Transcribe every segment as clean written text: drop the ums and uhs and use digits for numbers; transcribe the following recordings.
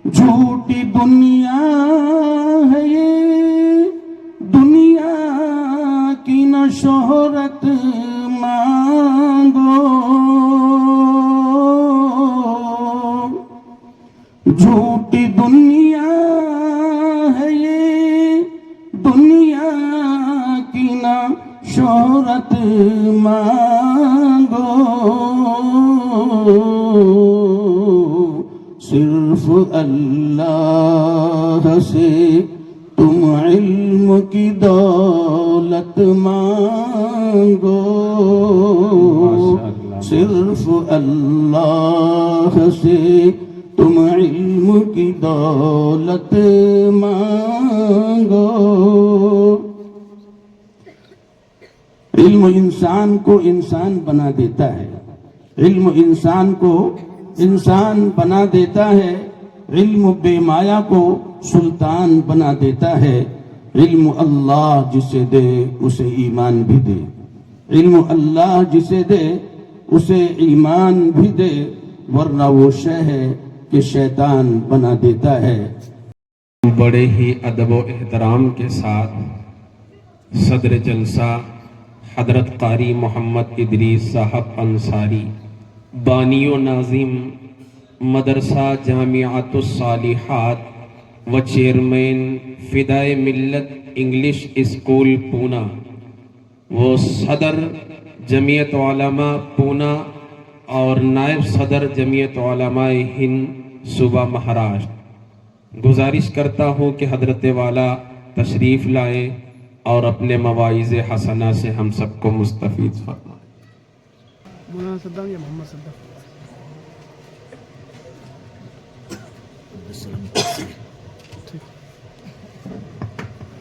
جھوٹی دنیا ہے یہ، دنیا کی نہ شہرت مانگو، جھوٹی دنیا ہے یہ، دنیا کی نہ شہرت مانگو، صرف اللہ سے تم علم کی دولت مانگو، صرف اللہ سے تم علم کی دولت مانگو۔ علم انسان کو انسان بنا دیتا ہے، علم انسان کو انسان بنا دیتا ہے، علم بے مایا کو سلطان بنا دیتا ہے، علم اللہ جسے دے اسے ایمان بھی دے، علم اللہ جسے دے اسے ایمان بھی دے، ورنہ وہ شے ہے کہ شیطان بنا دیتا ہے۔ بڑے ہی ادب و احترام کے ساتھ صدر جلسہ حضرت قاری محمد ادریس صاحب انصاری، بانی و ناظم مدرسہ جامعۃ الصالحات و چیئرمین فدائے ملت انگلش اسکول پونا وہ صدر جمعیت علماء پونا اور نائب صدر جمعیت علماء ہند صوبہ مہاراشٹر، گزارش کرتا ہوں کہ حضرت والا تشریف لائیں اور اپنے مواعظ حسنہ سے ہم سب کو مستفید فرمائیں۔ مولانا صدام یا محمد صدام؟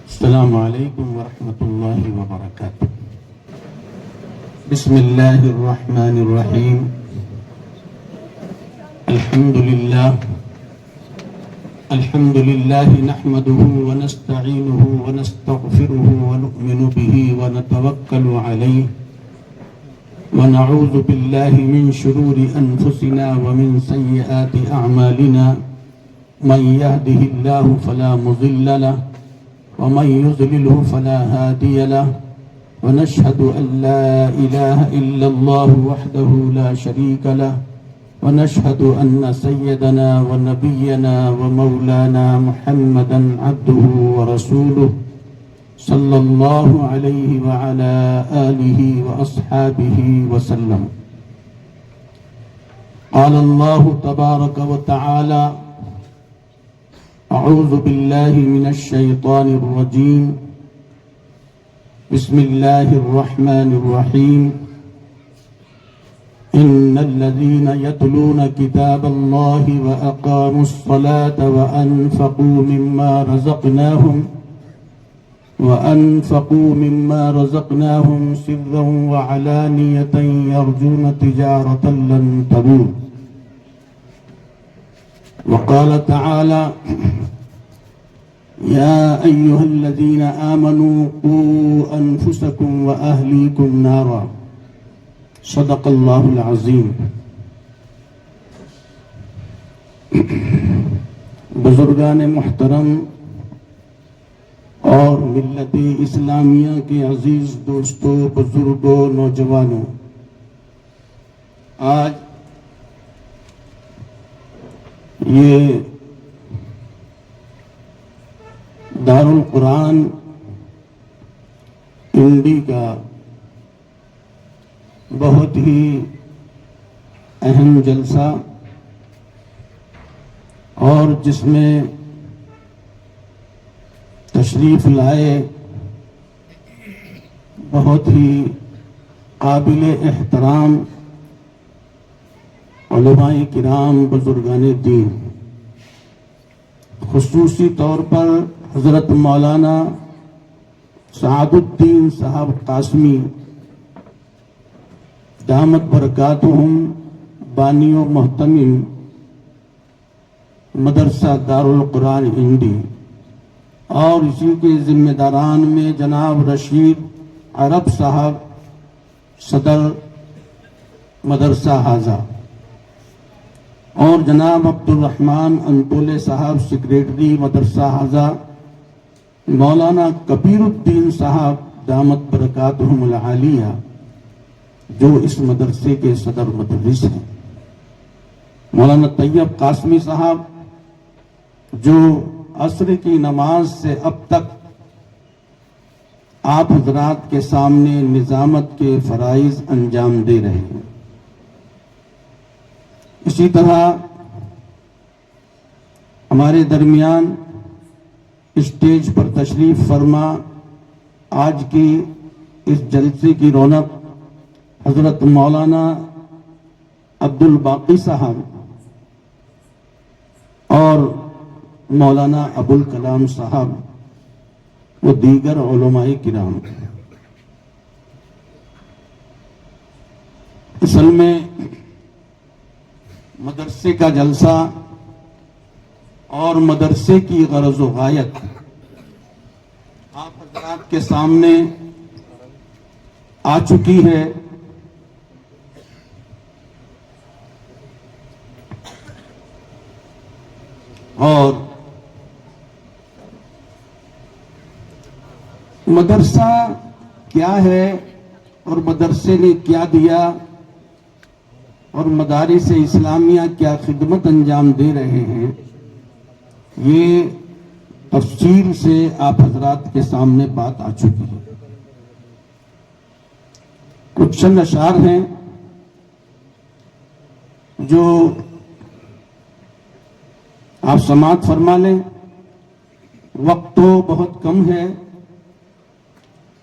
السلام علیکم ورحمۃ اللہ وبرکاتہ۔ بسم اللہ الرحمن الرحیم، الحمد للہ نحمده ونستعینه ونستغفره ونؤمن به ونتوکل علیہ ونعوذ باللہ من شرور انفسنا ومن سیئات اعمالنا، من يهده الله فلا مضل له ومن يضلله فلا هادي له، ونشهد أن لا إله إلا الله وحده لا شريك له، ونشهد أن سيدنا ونبينا ومولانا محمدا عبده ورسوله صلى الله عليه وعلى آله وأصحابه وسلم۔ قال الله تبارك وتعالى: أعوذ بالله من الشيطان الرجيم، بسم الله الرحمن الرحيم، إن الذين يتلون كتاب الله وأقاموا الصلاة وأنفقوا مما رزقناهم سرا وعلانية يرجون تجارة لن تبور، وقال تعالى: يا أيها الذين آمنوا قوا أنفسكم وأهليكم نارا، صدق اللہ العظیم۔ بزرگان محترم اور ملت اسلامیہ کے عزیز دوستوں، بزرگوں، نوجوانوں، آج یہ دارالقرآن انڈی کا بہت ہی اہم جلسہ، اور جس میں تشریف لائے بہت ہی قابل احترام علماء کرام، بزرگان دین، خصوصی طور پر حضرت مولانا سعد الدین صاحب قاسمی دامت برکاتہم، بانی و محتمم مدرسہ دارالقرآن انڈی، اور اسی کے ذمہ داران میں جناب رشید عرب صاحب صدر مدرسہ حاضہ، اور جناب عبد الرحمن انطولے صاحب سیکریٹری مدرسہ حاضہ، مولانا کبیر الدین صاحب دامت برکاتہم العالیہ جو اس مدرسے کے صدر مدرس ہیں، مولانا طیب قاسمی صاحب جو عصر کی نماز سے اب تک آپ حضرات کے سامنے نظامت کے فرائض انجام دے رہے ہیں۔ اسی طرح ہمارے درمیان اسٹیج پر تشریف فرما آج کی اس جلسے کی رونق حضرت مولانا عبد الباقی صاحب اور مولانا ابو الکلام صاحب و دیگر علماء کرام۔ اصل میں مدرسے کا جلسہ اور مدرسے کی غرض و غایت آپ حضرات کے سامنے آ چکی ہے۔ اور مدرسہ کیا ہے اور مدرسے نے کیا دیا اور مدارس اسلامیہ کیا خدمت انجام دے رہے ہیں، یہ تفصیل سے آپ حضرات کے سامنے بات آ چکی ہے۔ کچھ چند اشعار ہیں جو آپ سماعت فرما لیں۔ وقت تو بہت کم ہے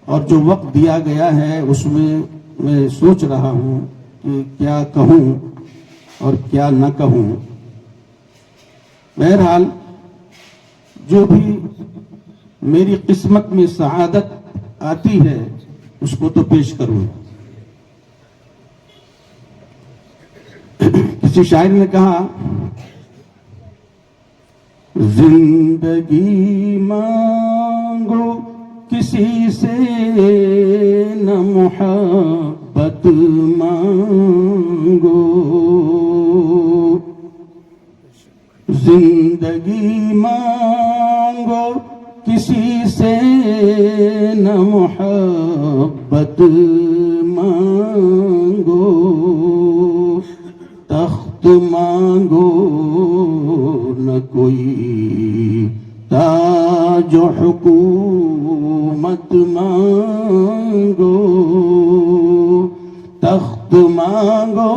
اور جو وقت دیا گیا ہے اس میں سوچ رہا ہوں کہ کیا کہوں اور کیا نہ کہوں۔ بہرحال جو بھی میری قسمت میں سعادت آتی ہے اس کو تو پیش کروں۔ کسی شاعر نے کہا، زندگی مانگو کسی سے نہ محبت مانگو، زندگی مانگو کسی سے نہ محبت مانگو، تخت مانگو نہ کوئی تاج و حکومت مانگو، تخت مانگو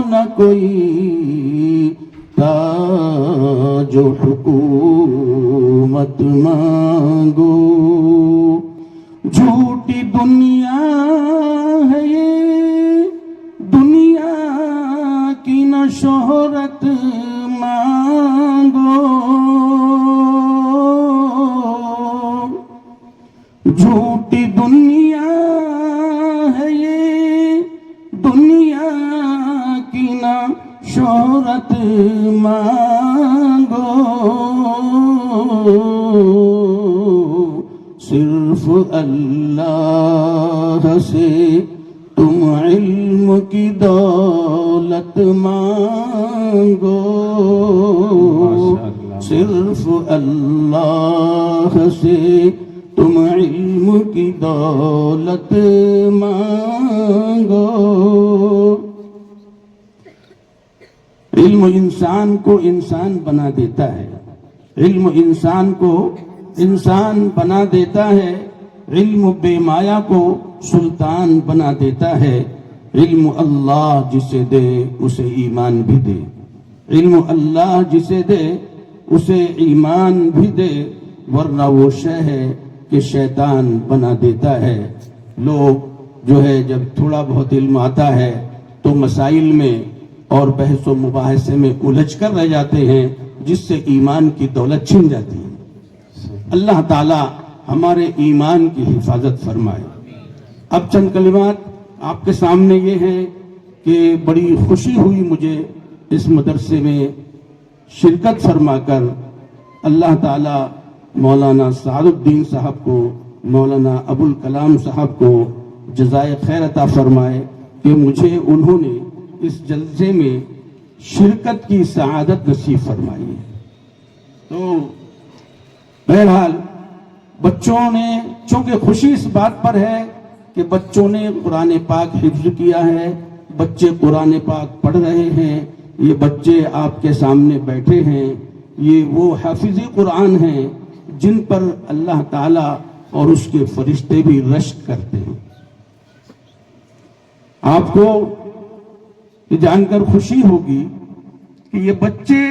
نہ کوئی تاج و حکومت مانگو، جھوٹی دنیا ہے یہ، دنیا کی نہ شہرت مانگو، جھوٹی دنیا ہے یہ، دنیا کی نہ شہرت مانگو، صرف اللہ سے تم علم کی دولت مانگو، صرف اللہ سے تم علم کی دولت مانگو۔ علم انسان کو انسان بنا دیتا ہے، علم انسان کو انسان بنا دیتا ہے، علم بے مایا کو سلطان بنا دیتا ہے، علم اللہ جسے دے اسے ایمان بھی دے، علم اللہ جسے دے اسے ایمان بھی دے، ورنہ وہ شے ہے کہ شیطان بنا دیتا ہے۔ لوگ جو ہے جب تھوڑا بہت علم آتا ہے تو مسائل میں اور بحث و مباحثے میں الجھ کر رہ جاتے ہیں، جس سے ایمان کی دولت چھن جاتی ہے۔ اللہ تعالی ہمارے ایمان کی حفاظت فرمائے۔ اب چند کلمات آپ کے سامنے یہ ہے کہ بڑی خوشی ہوئی مجھے اس مدرسے میں شرکت فرما کر۔ اللہ تعالی مولانا سعد الدین صاحب کو، مولانا ابو الکلام صاحب کو جزائے خیر عطا فرمائے کہ مجھے انہوں نے اس جلسے میں شرکت کی سعادت نصیب فرمائیے۔ تو بہرحال بچوں نے، چونکہ خوشی اس بات پر ہے کہ بچوں نے قرآن پاک حفظ کیا ہے، بچے قرآن پاک پڑھ رہے ہیں، یہ بچے آپ کے سامنے بیٹھے ہیں، یہ وہ حافظ قرآن ہیں جن پر اللہ تعالیٰ اور اس کے فرشتے بھی رشک کرتے ہیں۔ آپ کو یہ جان کر خوشی ہوگی کہ یہ بچے،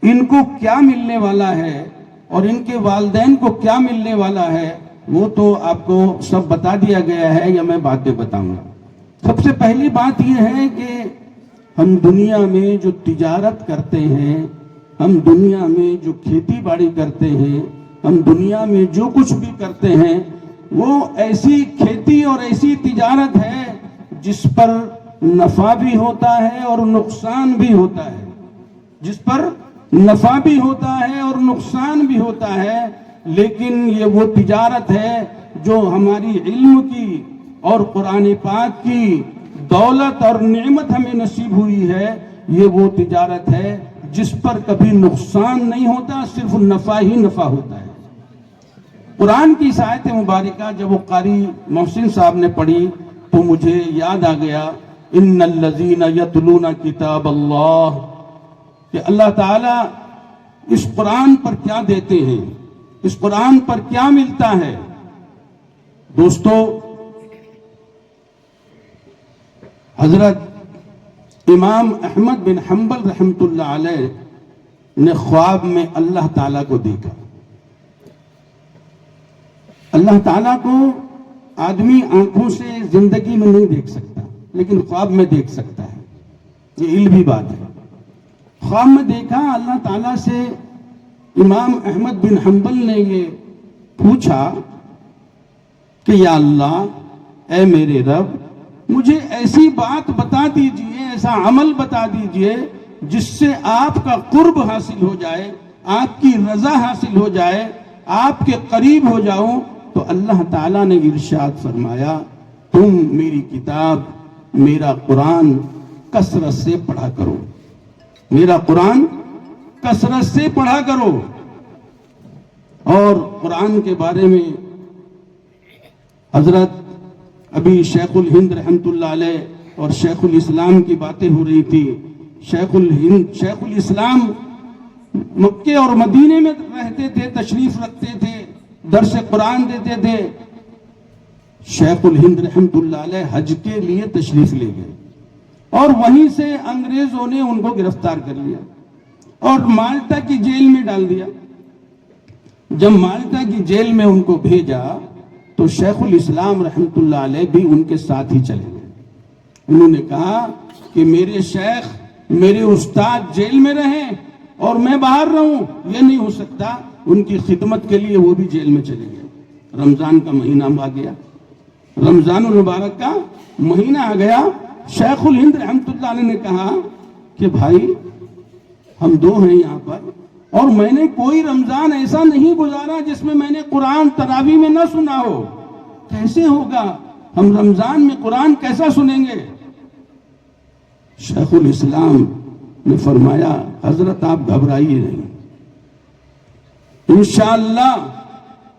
ان کو کیا ملنے والا ہے اور ان کے والدین کو کیا ملنے والا ہے، وہ تو آپ کو سب بتا دیا گیا ہے، یا میں باتیں بتاؤں گا۔ سب سے پہلی بات یہ ہے کہ ہم دنیا میں جو تجارت کرتے ہیں، ہم دنیا میں جو کھیتی باڑی کرتے ہیں، ہم دنیا میں جو کچھ بھی کرتے ہیں، وہ ایسی کھیتی اور ایسی تجارت ہے جس پر نفع بھی ہوتا ہے اور نقصان بھی ہوتا ہے، جس پر نفع بھی ہوتا ہے اور نقصان بھی ہوتا ہے، لیکن یہ وہ تجارت ہے جو ہماری علم کی اور قرآن پاک کی دولت اور نعمت ہمیں نصیب ہوئی ہے، یہ وہ تجارت ہے جس پر کبھی نقصان نہیں ہوتا، صرف نفع ہی نفع ہوتا ہے۔ قرآن کی اس آیت مبارکہ جب وہ قاری محسن صاحب نے پڑھی تو مجھے یاد آ گیا، ان الذین یتلون کتاب اللہ، کہ اللہ تعالیٰ اس قرآن پر کیا دیتے ہیں، اس قرآن پر کیا ملتا ہے۔ دوستو، حضرت امام احمد بن حنبل رحمۃ اللہ علیہ نے خواب میں اللہ تعالیٰ کو دیکھا۔ اللہ تعالیٰ کو آدمی آنکھوں سے زندگی میں نہیں دیکھ سکتا، لیکن خواب میں دیکھ سکتا ہے، یہ علمی بات ہے۔ خواب میں دیکھا اللہ تعالیٰ سے، امام احمد بن حنبل نے یہ پوچھا کہ یا اللہ، اے میرے رب، مجھے ایسی بات بتا دیجئے، ایسا عمل بتا دیجئے جس سے آپ کا قرب حاصل ہو جائے، آپ کی رضا حاصل ہو جائے، آپ کے قریب ہو جاؤں۔ تو اللہ تعالیٰ نے ارشاد فرمایا، تم میری کتاب، میرا قرآن کثرت سے پڑھا کرو، میرا قرآن کثرت سے پڑھا کرو۔ اور قرآن کے بارے میں حضرت ابھی شیخ الہند رحمۃ اللہ علیہ اور شیخ الاسلام کی باتیں ہو رہی تھی۔ شیخ الاسلام مکے اور مدینے میں رہتے تھے، تشریف رکھتے تھے، درس قرآن دیتے تھے۔ شیخ الہند رحمۃ اللہ علیہ حج کے لیے تشریف لے گئے اور وہیں سے انگریزوں نے ان کو گرفتار کر لیا اور مالٹا کی جیل میں ڈال دیا۔ جب مالٹا کی جیل میں ان کو بھیجا تو شیخ الاسلام رحمۃ اللہ علیہ بھی ان کے ساتھ ہی چلے گئے۔ انہوں نے کہا کہ میرے شیخ، میرے استاد جیل میں رہیں اور میں باہر رہوں، یہ نہیں ہو سکتا۔ ان کی خدمت کے لیے وہ بھی جیل میں چلے گئے۔ رمضان کا مہینہ آ گیا، رمضان المبارک کا مہینہ آ گیا۔ شیخ الہند رحمۃ اللہ علیہ نے کہا کہ بھائی، ہم دو ہیں یہاں پر، اور میں نے کوئی رمضان ایسا نہیں گزارا جس میں میں نے قرآن تراویح میں نہ سنا ہو، کیسے ہوگا؟ ہم رمضان میں قرآن کیسا سنیں گے؟ شیخ الاسلام نے فرمایا، حضرت آپ گھبرائیے نہیں، انشاءاللہ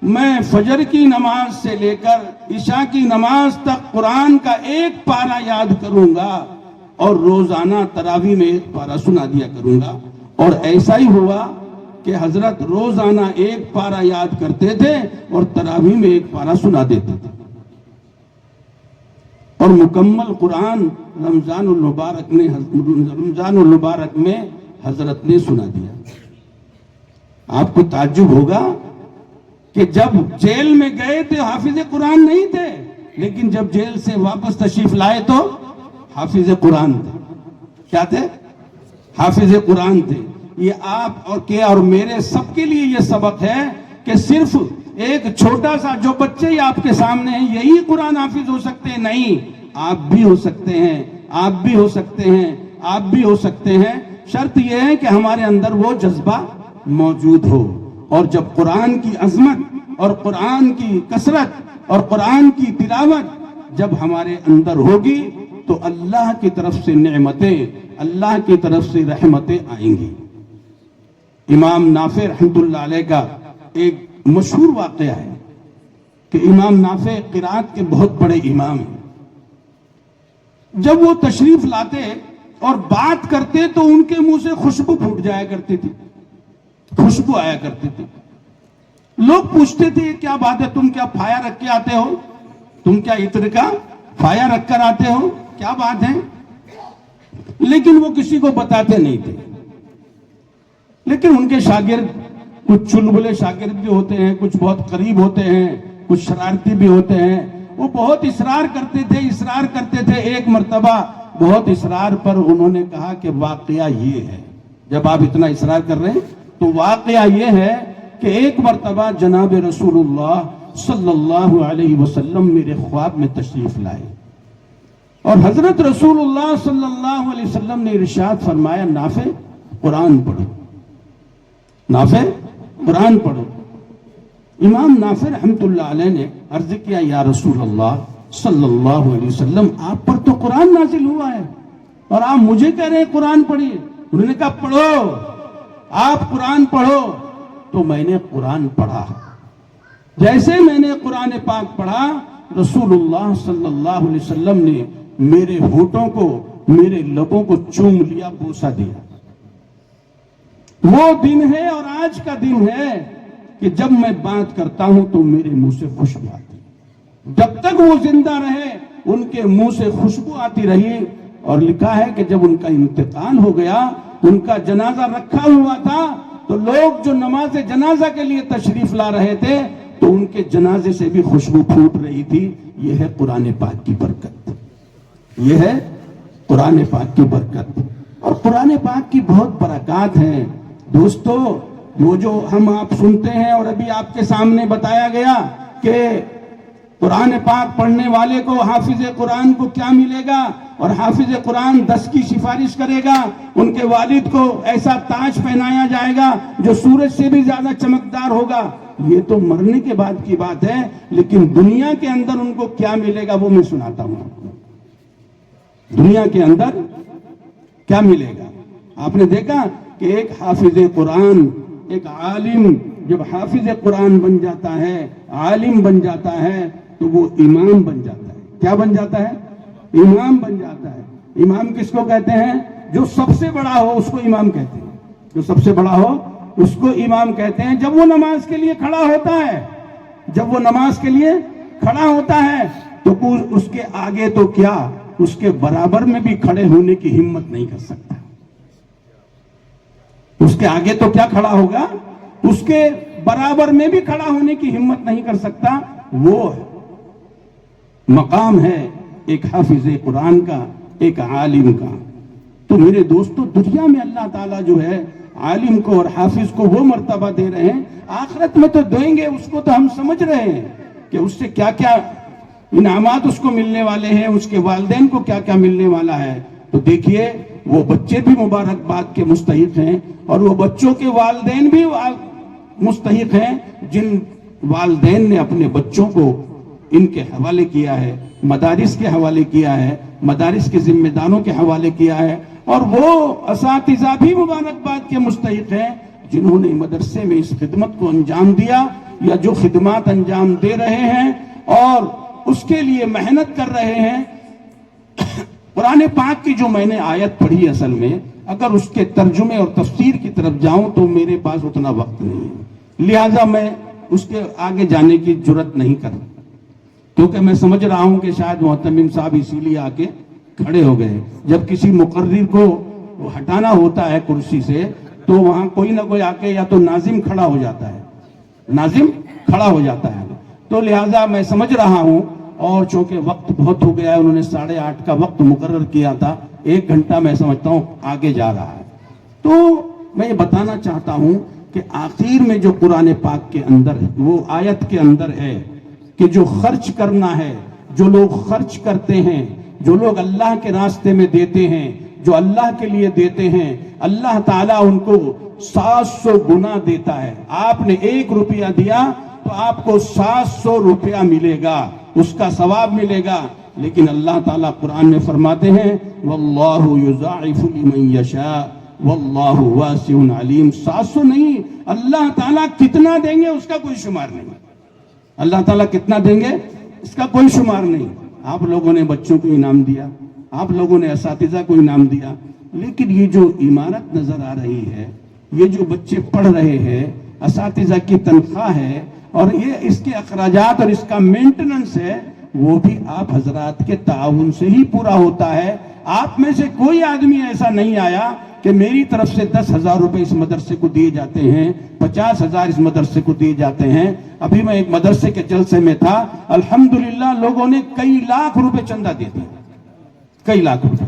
میں فجر کی نماز سے لے کر عشاء کی نماز تک قرآن کا ایک پارہ یاد کروں گا اور روزانہ تراویح میں ایک پارہ سنا دیا کروں گا۔ اور ایسا ہی ہوا کہ حضرت روزانہ ایک پارہ یاد کرتے تھے اور تراویح میں ایک پارہ سنا دیتے تھے، اور مکمل قرآن رمضان المبارک میں حضرت نے سنا دیا۔ آپ کو تعجب ہوگا کہ جب جیل میں گئے تھے حافظ قرآن نہیں تھے، لیکن جب جیل سے واپس تشریف لائے تو حافظ قرآن تھے۔ کیا تھے؟ حافظ قرآن تھے۔ یہ آپ اور میرے سب کے لیے یہ سبق ہے کہ صرف ایک چھوٹا سا جو بچے ہی آپ کے سامنے ہیں یہی قرآن حافظ ہو سکتے ہیں؟ نہیں، آپ بھی ہو سکتے ہیں، آپ بھی ہو سکتے ہیں، آپ بھی ہو سکتے ہیں۔ شرط یہ ہے کہ ہمارے اندر وہ جذبہ موجود ہو، اور جب قرآن کی عظمت اور قرآن کی کثرت اور قرآن کی تلاوت جب ہمارے اندر ہوگی تو اللہ کی طرف سے نعمتیں، اللہ کی طرف سے رحمتیں آئیں گی۔ امام نافع رحمۃ اللہ علیہ کا ایک مشہور واقعہ ہے کہ امام نافع قرات کے بہت بڑے امام ہیں۔ جب وہ تشریف لاتے اور بات کرتے تو ان کے منہ سے خوشبو پھوٹ جایا کرتی تھی، خوشبو آیا کرتی تھی۔ لوگ پوچھتے تھے کیا بات ہے، تم کیا پھایا رکھ کے آتے ہو، تم کیا عطر کا پھایا رکھ کر آتے ہو، کیا بات ہے؟ لیکن وہ کسی کو بتاتے نہیں تھے۔ لیکن ان کے شاگرد کچھ چلبلے شاگرد بھی ہوتے ہیں، کچھ بہت قریب ہوتے ہیں، کچھ شرارتی بھی ہوتے ہیں، وہ بہت اصرار کرتے تھے۔ ایک مرتبہ بہت اصرار پر انہوں نے کہا کہ واقعہ یہ ہے، جب آپ اتنا اصرار کر رہے ہیں تو واقعہ یہ ہے کہ ایک مرتبہ جناب رسول اللہ صلی اللہ علیہ وسلم میرے خواب میں تشریف لائے اور حضرت رسول اللہ صلی اللہ علیہ وسلم نے ارشاد فرمایا، نافع قرآن پڑھو، نافع قرآن پڑھو۔ امام نافع رحمۃ اللہ علیہ نے عرض کیا، یا رسول اللہ صلی اللہ علیہ وسلم، آپ پر تو قرآن نازل ہوا ہے اور آپ مجھے کہہ رہے ہیں قرآن پڑھیے۔ انہوں نے کہا پڑھو، آپ قرآن پڑھو۔ تو میں نے قرآن پڑھا۔ جیسے میں نے قرآن پاک پڑھا، رسول اللہ صلی اللہ علیہ وسلم نے میرے ہونٹوں کو، میرے لبوں کو چوم لیا، بوسہ دیا۔ وہ دن ہے اور آج کا دن ہے کہ جب میں بات کرتا ہوں تو میرے منہ سے خوشبو آتی ہے۔ جب تک وہ زندہ رہے ان کے منہ سے خوشبو آتی رہی، اور لکھا ہے کہ جب ان کا انتقال ہو گیا، ان کا جنازہ رکھا ہوا تھا، تو لوگ جو نماز جنازہ کے لیے تشریف لا رہے تھے تو ان کے جنازے سے بھی خوشبو پھوٹ رہی تھی۔ یہ ہے قرآن پاک کی برکت، یہ ہے قرآن پاک کی برکت۔ اور قرآن پاک کی بہت برکات ہیں دوستو، وہ جو ہم آپ سنتے ہیں اور ابھی آپ کے سامنے بتایا گیا کہ قرآن پاک پڑھنے والے کو، حافظ قرآن کو کیا ملے گا، اور حافظ قرآن 10 کی سفارش کرے گا، ان کے والد کو ایسا تاج پہنایا جائے گا جو سورج سے بھی زیادہ چمکدار ہوگا۔ یہ تو مرنے کے بعد کی بات ہے، لیکن دنیا کے اندر ان کو کیا ملے گا وہ میں سناتا ہوں آپ کو۔ دنیا کے اندر کیا ملے گا؟ آپ نے دیکھا کہ ایک حافظ قرآن، ایک عالم جب حافظ قرآن بن جاتا ہے، عالم بن جاتا ہے، تو وہ امام بن جاتا ہے۔ کیا بن جاتا ہے؟ امام بن جاتا ہے۔ امام کس کو کہتے ہیں؟ جو سب سے بڑا ہو اس کو امام کہتے ہیں، جو سب سے بڑا ہو اس کو امام کہتے ہیں۔ جب وہ نماز کے لیے کھڑا ہوتا ہے، جب وہ نماز کے لیے کھڑا ہوتا ہے تو اس کے آگے تو کیا، اس کے برابر میں بھی کھڑے ہونے کی ہمت نہیں کر سکتا۔ اس کے آگے تو کیا کھڑا ہوگا، اس کے برابر میں بھی کھڑا ہونے کی ہمت نہیں کر سکتا۔ وہ مقام ہے ایک حافظ قرآن کا، ایک عالم کا۔ تو میرے دوستو، دنیا میں اللہ تعالیٰ جو ہے عالم کو اور حافظ کو وہ مرتبہ دے رہے ہیں، آخرت میں تو دیں گے، اس کو تو ہم سمجھ رہے ہیں کہ اس سے کیا کیا انعامات اس کو ملنے والے ہیں، اس کے والدین کو کیا کیا ملنے والا ہے۔ تو دیکھیے، وہ بچے بھی مبارکباد کے مستحق ہیں اور وہ بچوں کے والدین بھی مستحق ہیں، جن والدین نے اپنے بچوں کو ان کے حوالے کیا ہے، مدارس کے حوالے کیا ہے، مدارس کے ذمہ داروں کے حوالے کیا ہے، اور وہ اساتذہ بھی مبارکباد کے مستحق ہیں جنہوں نے مدرسے میں اس خدمت کو انجام دیا، یا جو خدمات انجام دے رہے ہیں اور اس کے لیے محنت کر رہے ہیں۔ قرآن پاک کی جو میں نے آیت پڑھی، اصل میں اگر اس کے ترجمے اور تفسیر کی طرف جاؤں تو میرے پاس اتنا وقت نہیں ہے، لہٰذا میں اس کے آگے جانے کی جرت نہیں کرتا، کیونکہ میں سمجھ رہا ہوں کہ شاید محتمم صاحب اسی لیے آ کے کھڑے ہو گئے۔ جب کسی مقرر کو ہٹانا ہوتا ہے کرسی سے تو وہاں کوئی نہ کوئی آ کے یا تو ناظم کھڑا ہو جاتا ہے، ناظم کھڑا ہو جاتا ہے، تو لہٰذا میں سمجھ رہا ہوں، اور چونکہ وقت بہت ہو گیا ہے، انہوں نے 8:30 کا وقت مقرر کیا تھا، 1 گھنٹہ میں سمجھتا ہوں آگے جا رہا ہے۔ تو میں یہ بتانا چاہتا ہوں کہ آخر میں جو قرآن پاک کے اندر ہے، وہ آیت کے اندر ہے کہ جو خرچ کرنا ہے، جو لوگ خرچ کرتے ہیں، جو لوگ اللہ کے راستے میں دیتے ہیں، جو اللہ کے لیے دیتے ہیں، اللہ تعالیٰ ان کو 700 گنا دیتا ہے۔ آپ نے 1 روپیہ دیا تو آپ کو 700 روپیہ ملے گا، اس کا ثواب ملے گا۔ لیکن اللہ تعالیٰ قرآن میں فرماتے ہیں واللہ یضاعف لمن یشاء واللہ واسع علیم. 700 نہیں، اللہ تعالیٰ کتنا دیں گے اس کا کوئی شمار نہیں. اللہ تعالیٰ کتنا دیں گے اس کا کوئی شمار نہیں. آپ لوگوں نے بچوں کو انعام دیا، آپ لوگوں نے اساتذہ کو انعام دیا، لیکن یہ جو عمارت نظر آ رہی ہے، یہ جو بچے پڑھ رہے ہیں، اساتذہ کی تنخواہ ہے اور یہ اس کے اخراجات اور اس کا مینٹننس ہے، وہ بھی آپ حضرات کے تعاون سے ہی پورا ہوتا ہے. آپ میں سے کوئی آدمی ایسا نہیں آیا کہ میری طرف سے 10,000 روپے اس مدرسے کو دیے جاتے ہیں، 50,000 اس مدرسے کو دیے جاتے ہیں. ابھی میں ایک مدرسے کے جلسے میں تھا، الحمدللہ لوگوں نے کئی لاکھ روپے چندہ دے دیا، کئی لاکھ روپے.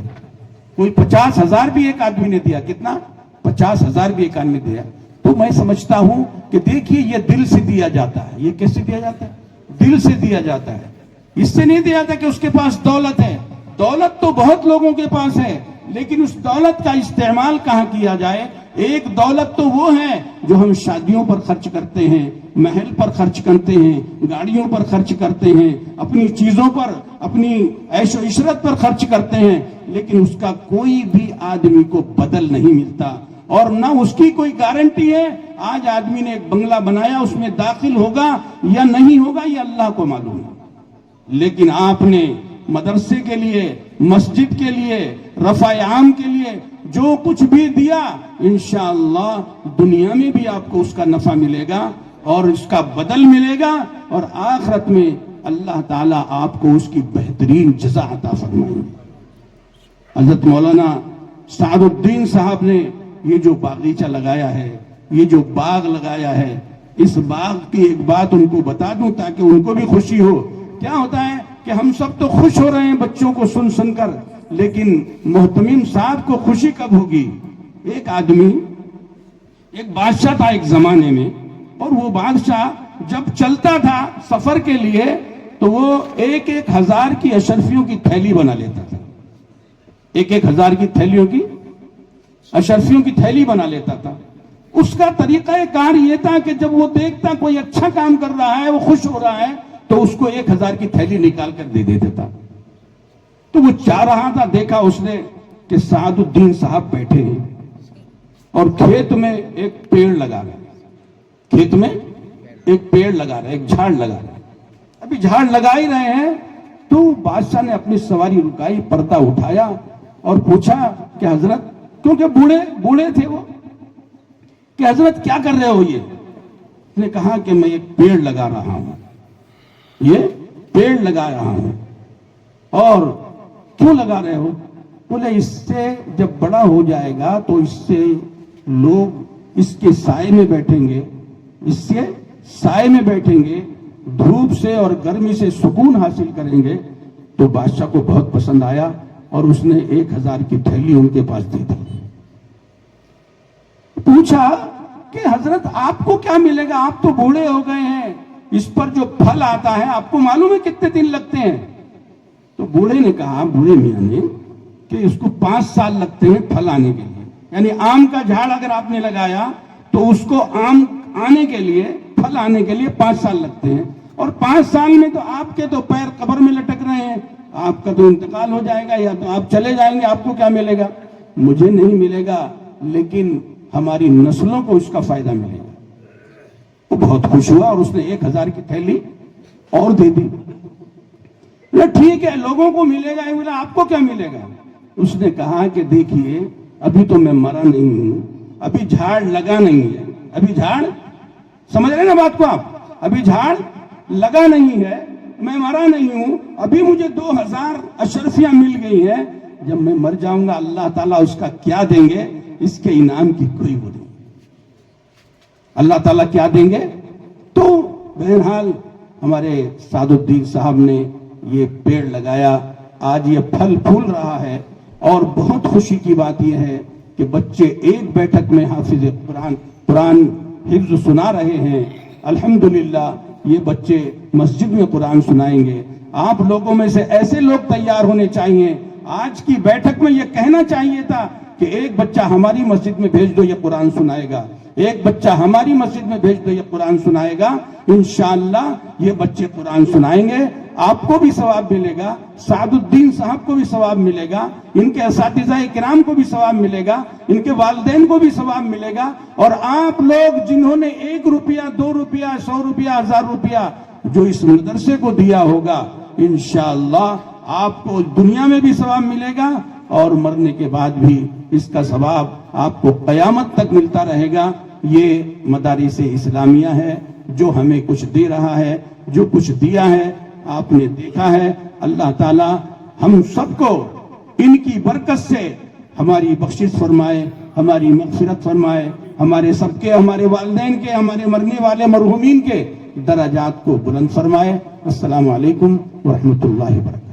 کوئی 50,000 بھی ایک آدمی نے دیا. کتنا؟ 50,000 بھی ایک آدمی نے دیا. تو میں سمجھتا ہوں کہ دیکھیے یہ دل سے دیا جاتا ہے. یہ کیسے دیا جاتا ہے؟ دل سے دیا جاتا ہے. اس سے نہیں دیا جاتا کہ اس کے پاس دولت ہے. دولت تو بہت لوگوں کے پاس ہے، لیکن اس دولت کا استعمال کہاں کیا جائے؟ ایک دولت تو وہ ہے جو ہم شادیوں پر خرچ کرتے ہیں، محل پر خرچ کرتے ہیں، گاڑیوں پر خرچ کرتے ہیں، اپنی چیزوں پر، اپنی عیش و عشرت پر خرچ کرتے ہیں، لیکن اس کا کوئی بھی آدمی کو بدل نہیں ملتا اور نہ اس کی کوئی گارنٹی ہے. آج آدمی نے ایک بنگلہ بنایا، اس میں داخل ہوگا یا نہیں ہوگا یہ اللہ کو معلوم ہے. لیکن آپ نے مدرسے کے لیے، مسجد کے لیے، رفع عام کے لیے جو کچھ بھی دیا، انشاءاللہ دنیا میں بھی آپ کو اس کا نفع ملے گا اور اس کا بدل ملے گا، اور آخرت میں اللہ تعالیٰ آپ کو اس کی بہترین جزا عطا فرمائیں گے. حضرت مولانا سعد الدین صاحب نے یہ جو باغیچہ لگایا ہے، یہ جو باغ لگایا ہے، اس باغ کی ایک بات ان کو بتا دوں تاکہ ان کو بھی خوشی ہو. کیا ہوتا ہے کہ ہم سب تو خوش ہو رہے ہیں بچوں کو سن کر، لیکن محتمم صاحب کو خوشی کب ہوگی؟ ایک آدمی، ایک بادشاہ تھا ایک زمانے میں، اور وہ بادشاہ جب چلتا تھا سفر کے لیے تو وہ 1,000 کی اشرفیوں کی تھیلی بنا لیتا تھا. 1,000 کی تھیلیوں کی، اشرفیوں کی تھیلی بنا لیتا تھا. اس کا طریقہ کار یہ تھا کہ جب وہ دیکھتا کوئی اچھا کام کر رہا ہے، وہ خوش ہو رہا ہے، تو اس کو 1,000 کی تھیلی نکال کر دے دیتا تھا. تو وہ چاہ رہا تھا، دیکھا اس نے کہ سعد الدین صاحب بیٹھے ہیں اور کھیت میں ایک پیڑ لگا رہے ہیں، کھیت میں ایک پیڑ لگا رہے ہیں، ایک جھاڑ لگا رہے ہیں. ابھی جھاڑ لگا ہی رہے ہیں تو بادشاہ نے اپنی سواری رکائی، پردہ اٹھایا اور پوچھا کہ حضرت، کیونکہ بوڑھے تھے وہ، کہ حضرت کیا کر رہے ہو؟ یہ اس نے کہا کہ میں ایک پیڑ لگا رہا ہوں، یہ پیڑ لگا رہا ہوں. اور کیوں لگا رہے ہو؟ بولے اس سے جب بڑا ہو جائے گا تو اس سے لوگ اس کے سائے میں بیٹھیں گے، اس سے سائے میں بیٹھیں گے، دھوپ سے اور گرمی سے سکون حاصل کریں گے. تو بادشاہ کو بہت پسند آیا اور اس نے 1,000 کی تھیلی ان کے پاس دے دی. پوچھا کہ حضرت آپ کو کیا ملے گا؟ آپ تو بوڑھے ہو گئے ہیں، اس پر جو پھل آتا ہے آپ کو معلوم ہے کتنے دن لگتے ہیں؟ تو بوڑھے نے کہا، بوڑھے میاں نے، کہ اس کو 5 سال لگتے ہیں پھل آنے کے لیے. یعنی آم کا جھاڑ اگر آپ نے لگایا تو اس کو آم آنے کے لیے، پھل آنے کے لیے 5 سال لگتے ہیں، اور 5 سال میں تو آپ کے تو پیر قبر میں لٹک رہے ہیں، آپ کا تو انتقال ہو جائے گا یا تو آپ چلے جائیں گے. آپ کو کیا ملے گا؟ مجھے نہیں ملے گا، لیکن ہماری نسلوں کو اس کا فائدہ ملے گا. وہ بہت خوش ہوا اور اس نے 1,000 کی تھیلی اور دے دی. ٹھیک ہے، لوگوں کو ملے گا، بولا آپ کو کیا ملے گا؟ اس نے کہا کہ دیکھیے ابھی تو میں مرا نہیں ہوں، ابھی جھاڑ لگا نہیں ہے، ابھی جھاڑ، سمجھ رہے نا بات کو آپ؟ ابھی جھاڑ لگا نہیں ہے، میں مرا نہیں ہوں، ابھی مجھے 2,000 اشرفیاں مل گئی ہیں. جب میں مر جاؤں گا اللہ تعالیٰ اس کا کیا دیں گے؟ اس کے انعام کی کوئی وہ نہیں. اللہ تعالیٰ کیا دیں گے؟ تو بہرحال ہمارے سعد الدین صاحب نے یہ پیڑ لگایا، آج یہ پھل پھول رہا ہے. اور بہت خوشی کی بات یہ ہے کہ بچے ایک بیٹھک میں حافظ قرآن حفظ سنا رہے ہیں. الحمدللہ یہ بچے مسجد میں قرآن سنائیں گے. آپ لوگوں میں سے ایسے لوگ تیار ہونے چاہیے. آج کی بیٹھک میں یہ کہنا چاہیے تھا کہ ایک بچہ ہماری مسجد میں بھیج دو، یہ قرآن سنائے گا. ایک بچہ ہماری مسجد میں بھیج دو، یہ قرآن سنائے گا، انشاءاللہ یہ بچے قرآن سنائیں گے، آپ کو بھی ثواب ملے گا، سعد الدین صاحب کو بھی ثواب ملے گا، ان کے اساتذہ کرام کو بھی ثواب ملے گا، ان کے والدین کو بھی ثواب ملے گا، اور آپ لوگ جنہوں نے 1 روپیہ 2 روپیہ 100 روپیہ 1000 روپیہ جو اس مدرسے کو دیا ہوگا، انشاءاللہ آپ کو دنیا میں بھی ثواب ملے گا اور مرنے کے بعد بھی اس کا ثواب آپ کو قیامت تک ملتا رہے گا۔ یہ مدارس اسلامیہ ہے جو ہمیں کچھ دے رہا ہے، جو کچھ دیا ہے آپ نے دیکھا ہے۔ اللہ تعالی ہم سب کو ان کی برکت سے ہماری بخشش فرمائے، ہماری مغفرت فرمائے، ہمارے سب کے، ہمارے والدین کے، ہمارے مرنے والے مرحومین کے درجات کو بلند فرمائے۔ السلام علیکم ورحمۃ اللہ وبرکاتہ۔